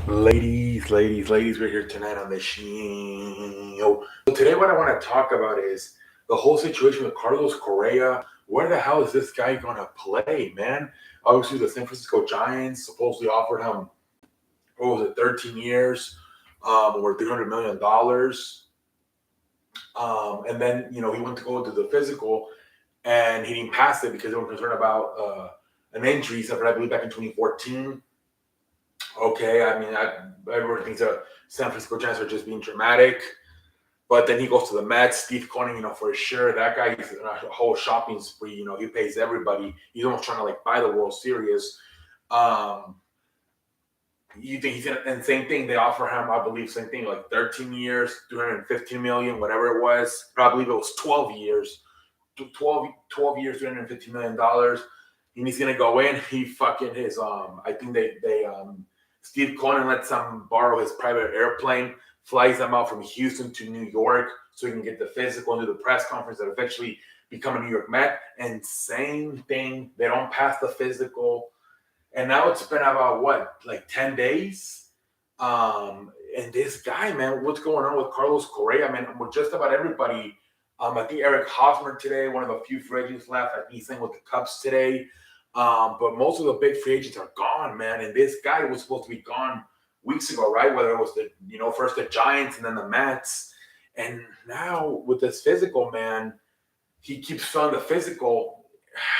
Ladies, we're here tonight on the show. So today what I want to talk about is the whole situation with Carlos Correa. Where the hell is this guy gonna play, man? Obviously, the San Francisco Giants supposedly offered him, what was it, 13 years, or $300 million. And then he went to go to the physical, and he didn't pass it because they were concerned about an injury. He suffered, I believe, back in 2014. Okay, I mean, everyone thinks that San Francisco Giants are just being dramatic. But then he goes to the Mets. Steve Cohen, for sure, that guy is in a whole shopping spree. He pays everybody. He's almost trying to like buy the World Series. Um, you think he's gonna? And same thing, they offer him, I believe, same thing, like 13 years, 215 million, whatever it was. I believe it was 12 years, 12 years, $350 million. And he's gonna go in. He fucking his I think they Steve Cohen lets him borrow his private airplane, flies them out from Houston to New York so he can get the physical and do the press conference that eventually become a New York Met. And same thing, they don't pass the physical. And now it's been about what, like 10 days? And this guy, man, what's going on with Carlos Correa, man? With just about everybody. I think Eric Hosmer today, one of the few free agents left. I think he's playing with the Cubs today. But most of the big free agents are gone, man. And this guy was supposed to be gone weeks ago, right? Whether it was first the Giants and then the Mets. And now with this physical, man, he keeps filling the physical.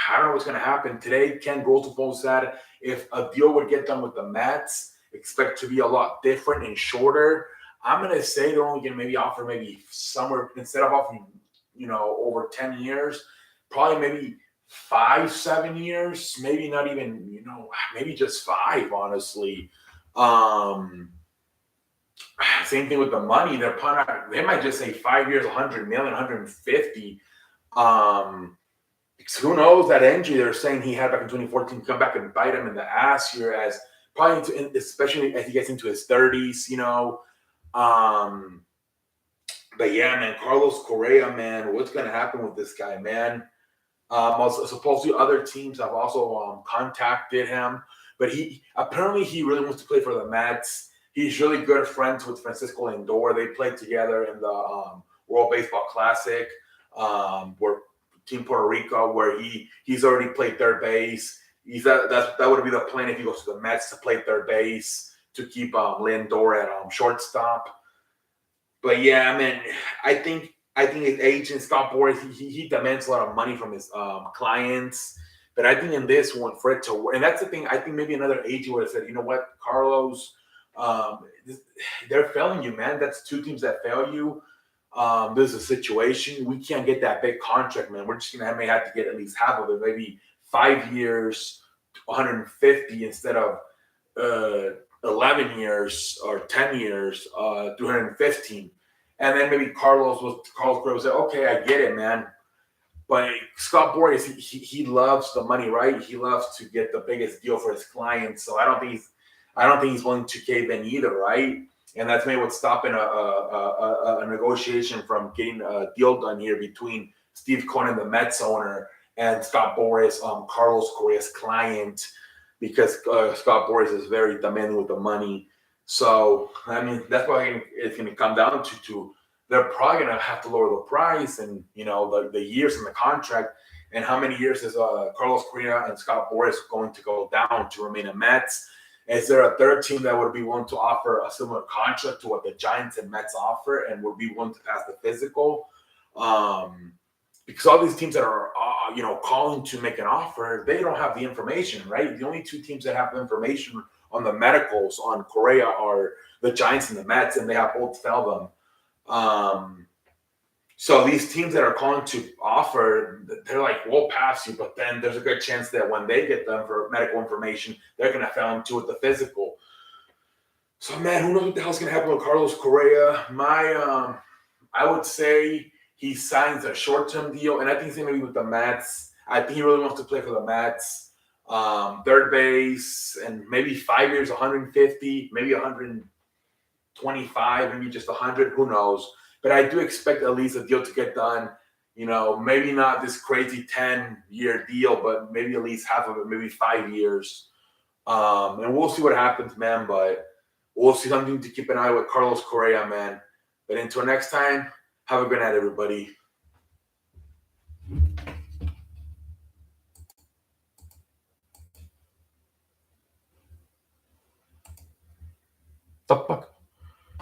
I don't know what's going to happen. Today, Ken Rosenthal said if a deal would get done with the Mets, expect to be a lot different and shorter. I'm going to say they're only going to maybe offer maybe somewhere, instead of offering, over 10 years, probably maybe 5, 7 years, maybe not even, maybe just five, honestly. Um, Same thing with the money. They might just say 5 years, 100 million, 150. Because who knows, that injury they're saying he had back in 2014 come back and bite him in the ass here, as probably especially as he gets into his 30s. Um, but yeah, man, Carlos Correa, man, what's going to happen with this guy, man? Also, supposedly other teams have also contacted him, but he really wants to play for the Mets. He's really good friends with Francisco Lindor. They played together in the World Baseball Classic, where Team Puerto Rico, where he's already played third base. That would be the plan if he goes to the Mets, to play third base, to keep Lindor at shortstop. But yeah, I mean, I think his agent Scott Boras, he demands a lot of money from his clients. But I think in this one, for it to work, and that's the thing, I think maybe another agent would have said, you know what, Carlos, um, they're failing you, man. That's two teams that fail you. There's a situation. We can't get that big contract, man. We're just gonna may have to get at least half of it, maybe 5 years, 150 instead of 11 years or 10 years, 215. And then maybe Carlos Gray said, okay, I get it, man. But Scott Boras, he loves the money, right? He loves to get the biggest deal for his clients. So I don't think he's willing to cave in either, right? And that's maybe what's stopping a negotiation from getting a deal done here between Steve Cohen, the Mets owner, and Scott Boras, Carlos Correa's client, because Scott Boras is very demanding with the money. So I mean, that's why it's going to come down to they're probably going to have to lower the price, and the years in the contract, and how many years is Carlos Correa and Scott Boras going to go down to remain in Mets? Is there a third team that would be willing to offer a similar contract to what the Giants and Mets offer, and would be willing to pass the physical? Because all these teams that are calling to make an offer, they don't have the information, right? The only two teams that have the information on the medicals on Correa are the Giants and the Mets, and they have both failed them. So these teams that are calling to offer, they're like, we'll pass you, but then there's a good chance that when they get them for medical information, they're going to fail them too with the physical. So man, who knows what the hell's going to happen with Carlos Correa? I would say he signs a short-term deal, and I think he's going to be with the Mets. I think he really wants to play for the Mets. Third base, and maybe 5 years, 150, maybe 125, maybe just 100. Who knows? But I do expect at least a deal to get done. Maybe not this crazy 10-year deal, but maybe at least half of it, maybe 5 years. And we'll see what happens, man. But we'll see something to keep an eye with Carlos Correa, man. But until next time, have a good night, everybody. The fuck?